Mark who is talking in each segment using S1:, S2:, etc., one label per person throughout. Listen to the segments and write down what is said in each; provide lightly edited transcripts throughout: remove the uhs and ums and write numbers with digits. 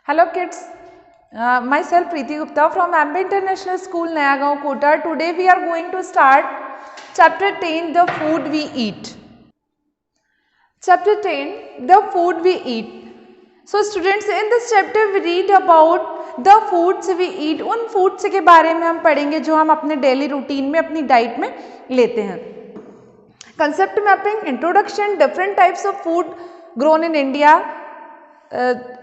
S1: Hello kids, myself Preeti Gupta from Amber International School, Nayagaon, Kota. Today we are going to start chapter 10, the food we eat. Chapter 10, the food we eat. So students, in this chapter we read about the foods we eat. उन foods के बारे में हम पढ़ेंगे जो हम अपने daily routine में अपनी डाइट में लेते हैं. Concept mapping, introduction, different types of food grown in India.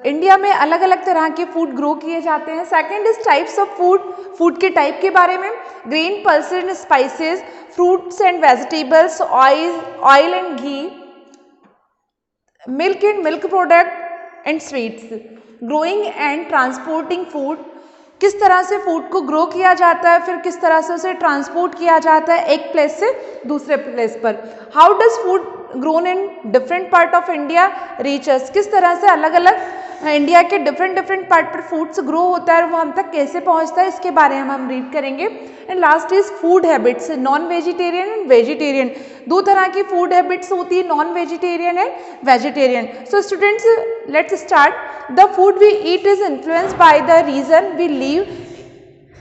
S1: India में अलग अलग तरह के फूड ग्रो किए जाते हैं. Second is types of food, food के टाइप के बारे में. Grain, pulses and spices, fruits and vegetables, oil and ghee, milk and milk product and sweets. Growing and transporting food, किस तरह से फूड को ग्रो किया जाता है, फिर किस तरह से उसे ट्रांसपोर्ट किया जाता है एक प्लेस से दूसरे प्लेस पर. How does food grown in different part of India reaches, किस तरह से अलग अलग इंडिया के डिफरेंट पार्ट पर फूड्स ग्रो होता है और वो हम तक कैसे पहुंचता है, इसके बारे में हम रीड करेंगे. And last is food habits, non vegetarian and vegetarian. दो तरह की फूड हैबिट्स होती है, non vegetarian and vegetarian. So students, let's start. The food we eat is influenced by the region we live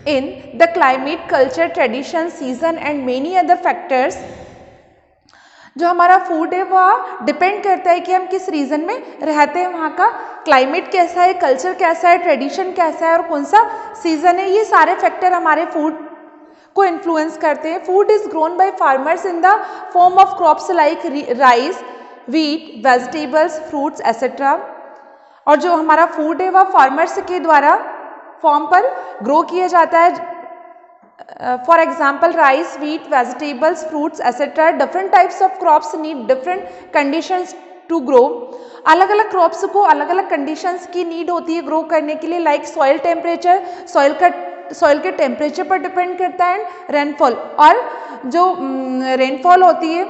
S1: in the climate, culture, tradition, season and many other factors. जो हमारा food है वह depend करता है कि हम किस reason में रहते हैं, वहाँ का क्लाइमेट कैसा है, कल्चर कैसा है, ट्रेडिशन कैसा है और कौन सा सीजन है. ये सारे फैक्टर हमारे फूड को इन्फ्लुएंस करते हैं. Food is grown by farmers in the form of crops like rice, wheat, vegetables, fruits etcetera. और जो हमारा फूड है वह फार्मर्स के द्वारा फॉर्म पर ग्रो किया जाता है. For example rice, wheat, vegetables, fruits etcetera. Different types of crops need different conditions to grow. अलग अलग क्रॉप्स को अलग अलग कंडीशंस की नीड होती है ग्रो करने के लिए. लाइक सॉइल टेम्परेचर, सॉइल के टेम्परेचर पर डिपेंड करता है. रेनफॉल, और जो रेनफॉल होती है,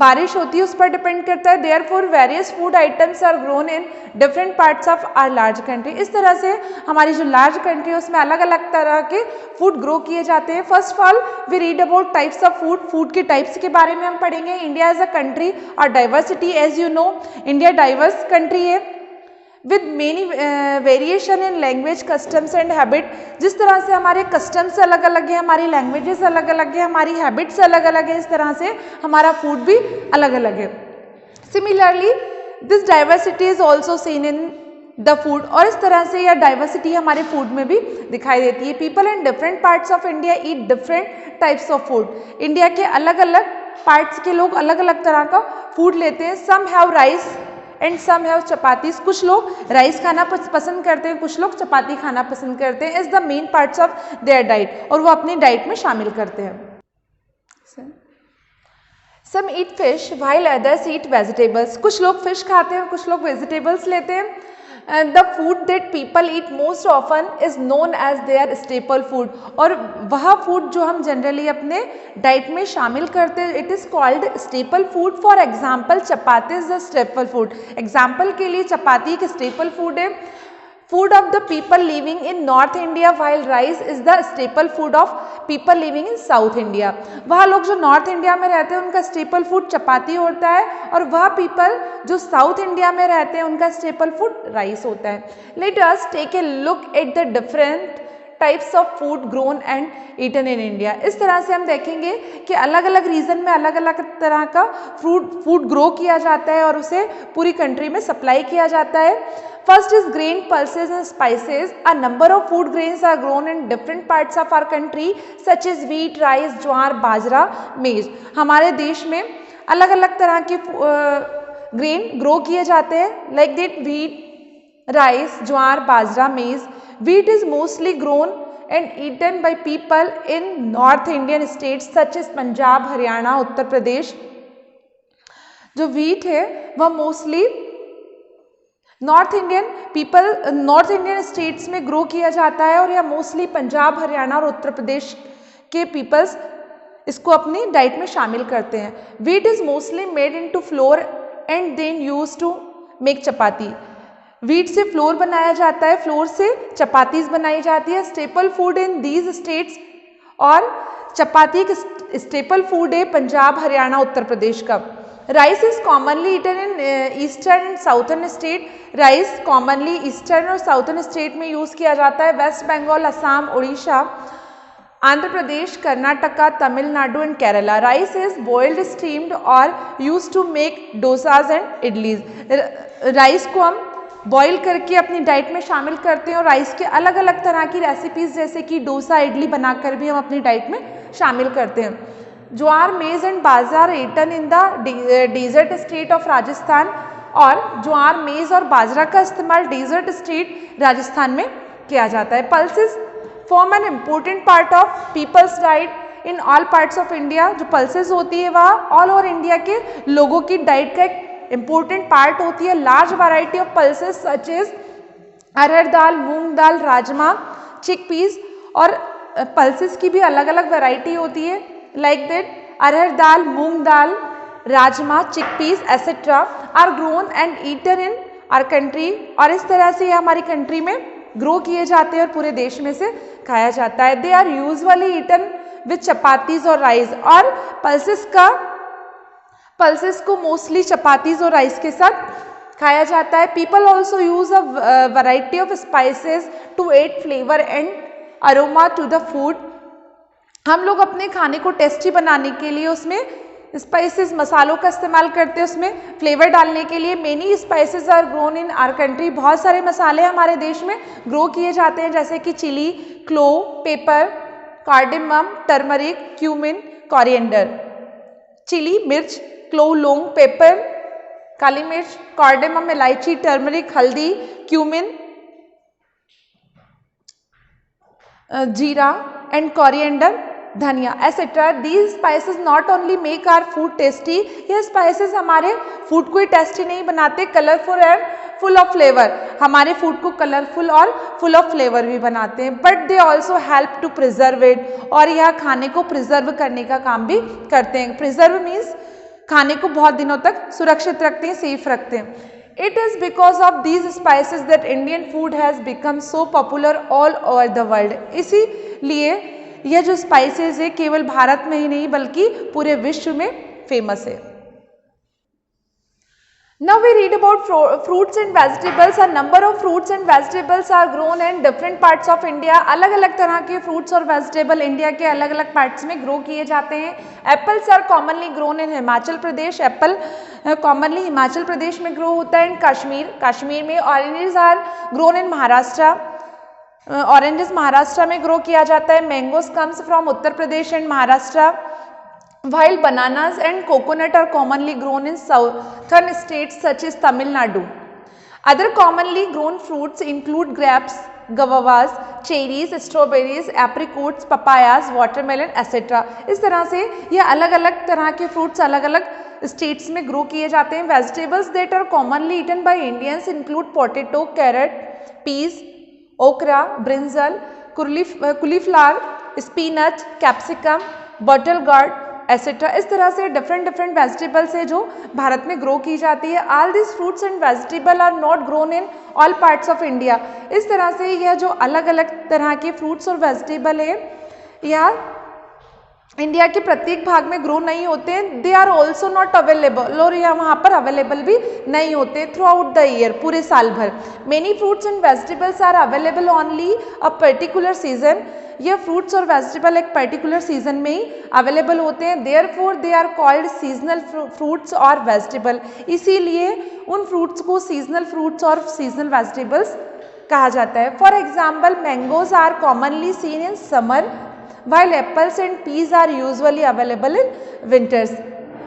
S1: बारिश होती है, उस पर डिपेंड करता है. Therefore various food items are grown in different parts of our large country. इस तरह से हमारी जो लार्ज कंट्री है उसमें अलग अलग तरह के फूड ग्रो किए जाते हैं. First of all we read about types of food. Food के टाइप्स के बारे में हम पढ़ेंगे. इंडिया इज अ कंट्री और diversity, as you know India diverse country है with many variation in language, customs and habit. जिस तरह से हमारे कस्टम्स अलग अलग है, हमारी लैंग्वेजेस अलग अलग है, हमारी हैबिट्स अलग अलग है, इस तरह से हमारा फूड भी अलग अलग है. Similarly this diversity is also seen in the food. और इस तरह से यह डाइवर्सिटी हमारे फूड में भी दिखाई देती है. People in different parts of India eat different types of food. India के अलग अलग पार्ट्स के लोग अलग अलग तरह का फूड लेते हैं. Some have rice and some have chapatis. कुछ लोग राइस खाना पसंद करते हैं, कुछ लोग चपाती खाना पसंद करते हैं. Is the main parts of their diet, और वो अपनी डाइट में शामिल करते हैं. Some eat fish while others eat vegetables. कुछ लोग फिश खाते हैं, कुछ लोग वेजिटेबल्स लेते हैं. The food that people eat most often is known as their staple food. और वह फूड जो हम जनरली अपने डाइट में शामिल करते हैं, it is called staple food. For example chapati is the staple food. Example के लिए चपाती एक स्टेपल फूड है. Food of the people living in north India while rice is the staple food of people living in south India. वह लोग जो north India में रहते हैं उनका स्टेपल फूड चपाती होता है, और वह पीपल जो साउथ इंडिया में रहते हैं उनका स्टेपल फूड राइस होता है. Let us take a look at the different types of food grown and eaten in India. इस तरह से हम देखेंगे कि अलग अलग रीजन में अलग अलग तरह का फूड ग्रो किया जाता है और उसे पूरी कंट्री में सप्लाई किया जाता है. First is grain, pulses and spices. A number of food grains are grown in different parts of our country such as wheat, rice, jowar, bajra, maize. हमारे देश में अलग अलग तरह के ग्रेन ग्रो किए जाते हैं. Like that wheat, rice, jowar, bajra, maize. Wheat is mostly grown and eaten by people in North Indian states such as Punjab, Haryana, Uttar Pradesh. जो wheat है वह मोस्टली नॉर्थ इंडियन स्टेट्स में ग्रो किया जाता है, और यह मोस्टली पंजाब, हरियाणा और उत्तर प्रदेश के पीपल्स इसको अपनी डाइट में शामिल करते हैं. Wheat is mostly made into flour and then use to make chapati. Wheat से फ्लोर बनाया जाता है, फ्लोर से चपातीज बनाई जाती है. Staple food in these states, और चपाती एक स्टेपल फूड है पंजाब, हरियाणा, उत्तर प्रदेश का. Rice is commonly eaten in eastern and southern state. Rice commonly eastern और साउथर्न स्टेट में यूज़ किया जाता है। West Bengal, Assam, Orissa, Andhra Pradesh, Karnataka, Tamil Nadu and Kerala. Rice is boiled, steamed और use to make dosas and idlis. Rice को हम बॉईल करके अपनी डाइट में शामिल करते हैं और राइस के अलग अलग तरह की रेसिपीज जैसे कि डोसा, इडली बनाकर भी हम अपनी डाइट में शामिल करते हैं। Jowar, maize and bajra are eaten in the desert state of Rajasthan. और ज्वार, मेज और बाजरा का इस्तेमाल डेजर्ट स्टेट राजस्थान में किया जाता है। Pulses form an important part of people's diet in all parts of India. जो पल्सेस होती है वह ऑल ओवर इंडिया के लोगों की डाइट का एक इम्पोर्टेंट पार्ट होती है। Large variety of pulses such as arhar dal, moong dal, rajma, chickpeas. और पल्सेस की भी अलग अलग वैरायटी होती है like that arhar dal, moong dal, rajma, chickpeas etcetera are grown and eaten in our country. और इस तरह से ये हमारी कंट्री में ग्रो किए जाते हैं और पूरे देश में से खाया जाता है। They are usually eaten with chapatis और राइस। और पल्सेस को मोस्टली चपातीज और राइस के साथ खाया जाता है। People also use a variety of spices to add flavour and aroma to the food. हम लोग अपने खाने को टेस्टी बनाने के लिए उसमें स्पाइसेस, मसालों का इस्तेमाल करते हैं उसमें फ्लेवर डालने के लिए। Many spices are grown in our country. बहुत सारे मसाले हमारे देश में ग्रो किए जाते हैं जैसे कि chilli, clove, pepper, cardamom, turmeric, cumin, coriander. Chilli मिर्च, क्लोव लौंग, पेपर काली मिर्च, कार्डेमम इलायची, टर्मरिक हल्दी, क्यूमिन जीरा एंड कोरिएंडर धनिया etcetera. These spices not only make our food tasty. ये स्पाइसेस हमारे फूड को ही टेस्टी नहीं बनाते, colourful and full of flavour, हमारे फूड को कलरफुल और फुल ऑफ फ्लेवर भी बनाते हैं। But they also help to preserve it. और यह खाने को प्रिजर्व करने का काम भी करते हैं। प्रिजर्व मीन्स खाने को बहुत दिनों तक सुरक्षित रखते हैं, सेफ रखते हैं। It is because of these spices that Indian food has become so popular all over the world. इसीलिए यह जो स्पाइसेस है केवल भारत में ही नहीं बल्कि पूरे विश्व में फेमस है। Now we read about fruits and vegetables. A number of fruits and vegetables are grown in different parts of India. अलग अलग तरह के fruits और vegetable इंडिया के अलग अलग parts में grow किए जाते हैं। Apples are commonly grown in Himachal Pradesh. Apple commonly Himachal Pradesh में grow होता है। कश्मीर में oranges are grown in Maharashtra. Oranges Maharashtra में ग्रो किया जाता है। Mangoes comes from Uttar Pradesh and Maharashtra. While bananas and coconut are commonly grown in southern states such as Tamil Nadu. Other commonly grown fruits include grapes, guavas, cherries, strawberries, apricots, papayas, watermelon, etc. इस तरह से ये अलग अलग तरह के fruits अलग अलग states में grow किए जाते हैं। Vegetables that are commonly eaten by Indians include potato, carrot, peas, okra, brinjal, cauliflower, spinach, capsicum, bottle gourd, etcetera. इस तरह से डिफरेंट वेजिटेबल्स है जो भारत में ग्रो की जाती है। All this fruits and vegetable are not grown in all parts of India. इस तरह से यह जो अलग अलग तरह के फ्रूट्स और वेजिटेबल है यह इंडिया के प्रत्येक भाग में ग्रो नहीं होते हैं। They are also not available, और यह वहाँ पर अवेलेबल भी नहीं होते थ्रू आउट द ईयर, पूरे साल भर। Many fruits and vegetables are available only a particular season. ये फ्रूट्स और वेजिटेबल एक पर्टिकुलर सीजन में ही अवेलेबल होते हैं। Therefore they are called seasonal fruits और वेजिटेबल। इसीलिए उन फ्रूट्स को सीजनल फ्रूट्स और सीजनल वेजिटेबल्स कहा जाता है। For example mangoes are commonly seen in summer while apples and peas are usually available in winters.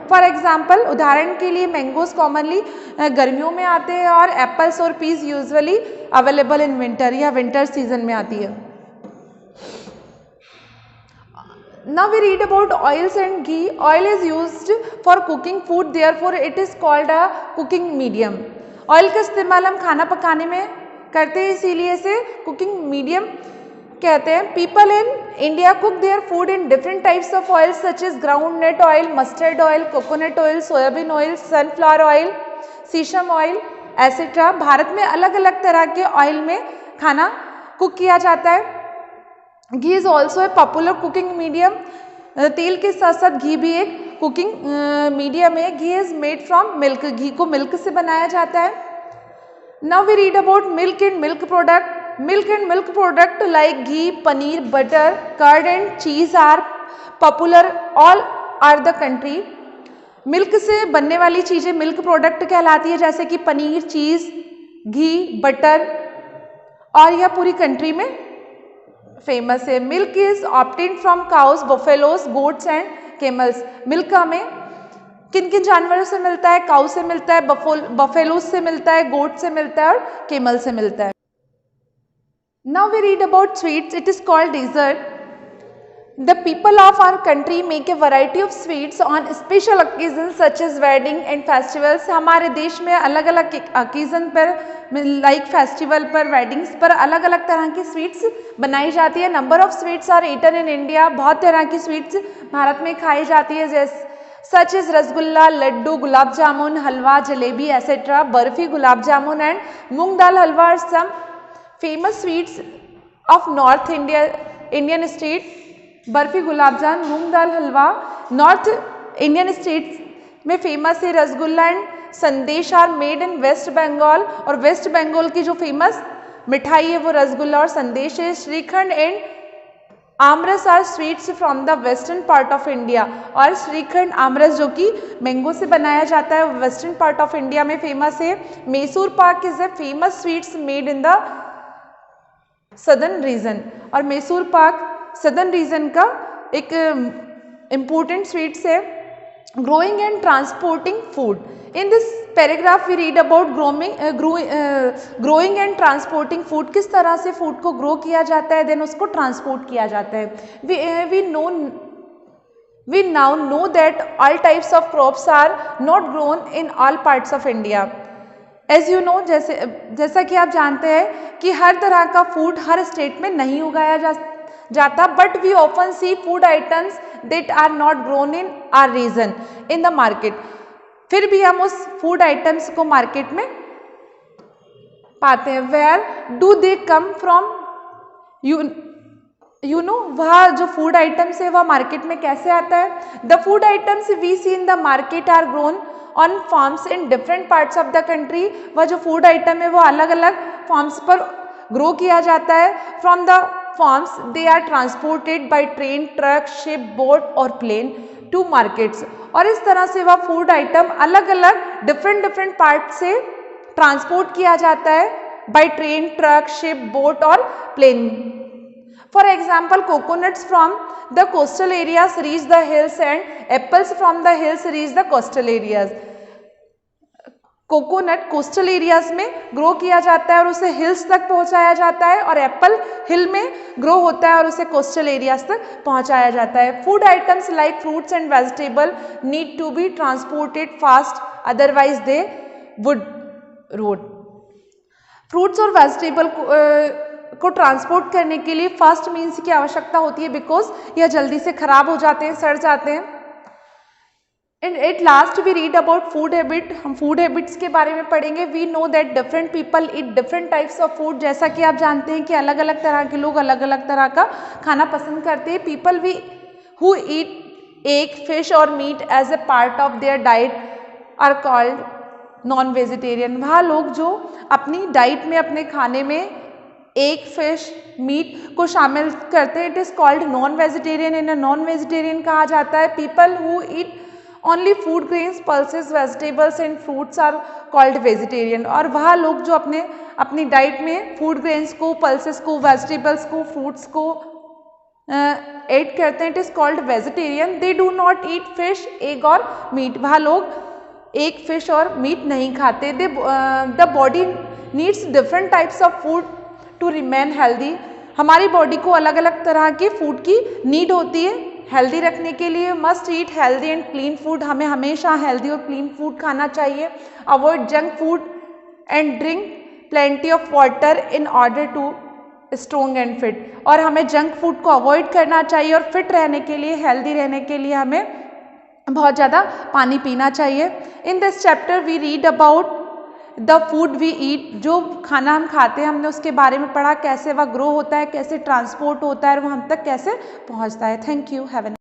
S1: फॉर एग्जाम्पल उदाहरण के लिए मैंगोज कॉमनली गर्मियों में आते हैं और एप्पल्स और peas usually available in winter या विंटर सीजन में आती है। Now we read about oils and ghee. Oil is used for cooking food, therefore it is called a cooking medium. Oil का इस्तेमाल हम खाना पकाने में करते हैं इसीलिए इसे कुकिंग मीडियम कहते हैं। People in India cook their food in different types of oil such as groundnut oil, mustard oil, coconut oil, soybean oil, sunflower oil, sesame oil etcetera. Bharat में अलग अलग तरह के ऑयल में खाना कुक किया जाता है। Ghee is also a popular cooking medium. तेल के साथ साथ घी भी एक कुकिंग मीडियम है। Ghee is made from milk, घी को मिल्क से बनाया जाता है। Now we read about milk and milk product. Milk and milk product like ghee, paneer, butter, curd and cheese are popular all over the country. Milk से बनने वाली चीज़ें मिल्क प्रोडक्ट कहलाती है, जैसे कि पनीर, चीज़, घी, बटर, और यह पूरी कंट्री में फेमस है। Milk is obtained from cows, buffaloes, goats and camels. Milk हमें किन किन जानवरों से मिलता है? काउ से मिलता है, बफेलोस से मिलता है, गोट से मिलता है और केमल से मिलता है। Now we read about sweets. It is called dessert. The people of our country make a variety of sweets on special occasions such as wedding and festivals। हमारे देश में अलग अलग ओकेजन पर, लाइक फेस्टिवल पर, वेडिंग्स पर अलग अलग तरह की स्वीट्स बनाई जाती है। Number of sweets are eaten in India. बहुत तरह की स्वीट्स भारत में खाई जाती है, जैसे such as rasgulla, laddu, gulab jamun, halwa, jalebi etcetera, barfi, gulab jamun and moong dal halwa are some famous sweets of north India Indian state. Barfi, gulab jamun, moong dal halwa north Indian states में फेमस है। Rasgulla and sandesh are made in West Bengal, और वेस्ट बंगाल की जो फेमस मिठाई है वो रसगुल्ला और संदेश है। Shrikhand and aamras are sweets from the western part of India, और श्रीखंड, आमरस जो कि मैंगो से बनाया जाता है, वेस्टर्न पार्ट ऑफ इंडिया में फेमस है। Mysore pak is a famous sweets made in the southern region, और मैसूर पाक सदर्न रीजन का एक इम्पोर्टेंट स्वीट्स है। Growing and transporting food. In this paragraph we read about growing and transporting food. किस तरह से food को ग्रो किया जाता है, देन उसको ट्रांसपोर्ट किया जाता है। We now know that all types of crops are not grown in all parts of India. As you know, जैसा कि आप जानते हैं कि हर तरह का फूड हर स्टेट में नहीं उगाया जाता, but we often see food items that are not grown in our region in the market. फिर भी हम उस फूड आइटम्स को मार्केट में पाते हैं। Where do they come from? You know, वह जो फूड आइटम्स है वह मार्केट में कैसे आता है? The food items we see in the market are grown on farms in different parts of the country. वह जो फूड आइटम है वो अलग अलग फार्म्स पर ग्रो किया जाता है। From the farms they are transported by train, truck, ship, boat और plane to markets। और इस तरह से वह फूड आइटम अलग अलग डिफरेंट पार्ट से ट्रांसपोर्ट किया जाता है by train, truck, ship, boat और plane. For example, coconuts from the coastal areas reach the hills and apples from the hills reach the coastal areas. Coconut coastal areas में grow किया जाता है और उसे हिल्स तक पहुंचाया जाता है, और एप्पल हिल में ग्रो होता है और उसे कोस्टल एरियाज तक पहुंचाया जाता है। Food items like fruits and vegetable need to be transported fast, otherwise they would rot. Fruits और वेजिटेबल को ट्रांसपोर्ट करने के लिए फास्ट मीन्स की आवश्यकता होती है, बिकॉज यह जल्दी से खराब हो जाते हैं, सड़ जाते हैं। And at last we read about food habit. हम फूड हैबिट्स के बारे में पढ़ेंगे। We know that different people eat different types of food. जैसा कि आप जानते हैं कि अलग अलग तरह के लोग अलग अलग तरह का खाना पसंद करते हैं। People who eat egg, fish और meat as a part of their diet are called non vegetarian. वह लोग जो अपनी डाइट में, अपने खाने में एग, फिश, मीट को शामिल करते हैं, it is called non vegetarian. इन्हें नॉन वेजिटेरियन कहा जाता है। People who eat only food grains, pulses, vegetables and fruits are called vegetarian. और वह लोग जो अपनी डाइट में फूड ग्रेन्स को, पल्सेस को, वेजिटेबल्स को, फ्रूट्स को ऐड करते हैं, it is called vegetarian. They do not eat fish, egg और मीट। वह लोग एग, फिश और मीट नहीं खाते। The body needs different types of food to remain healthy. हमारी बॉडी को अलग अलग तरह के फूड की नीड होती है हेल्दी रखने के लिए। Must eat healthy and clean food. हमें हमेशा हेल्दी और क्लीन फूड खाना चाहिए। Avoid junk food and drink plenty of water in order to strong and fit. और हमें जंक फूड को अवॉइड करना चाहिए, और फिट रहने के लिए, हेल्दी रहने के लिए हमें बहुत ज़्यादा पानी पीना चाहिए। In this chapter we read about the food we eat. जो खाना हम खाते हैं हमने उसके बारे में पढ़ा, कैसे वह ग्रो होता है, कैसे ट्रांसपोर्ट होता है और वह हम तक कैसे पहुंचता है। Thank you. हैव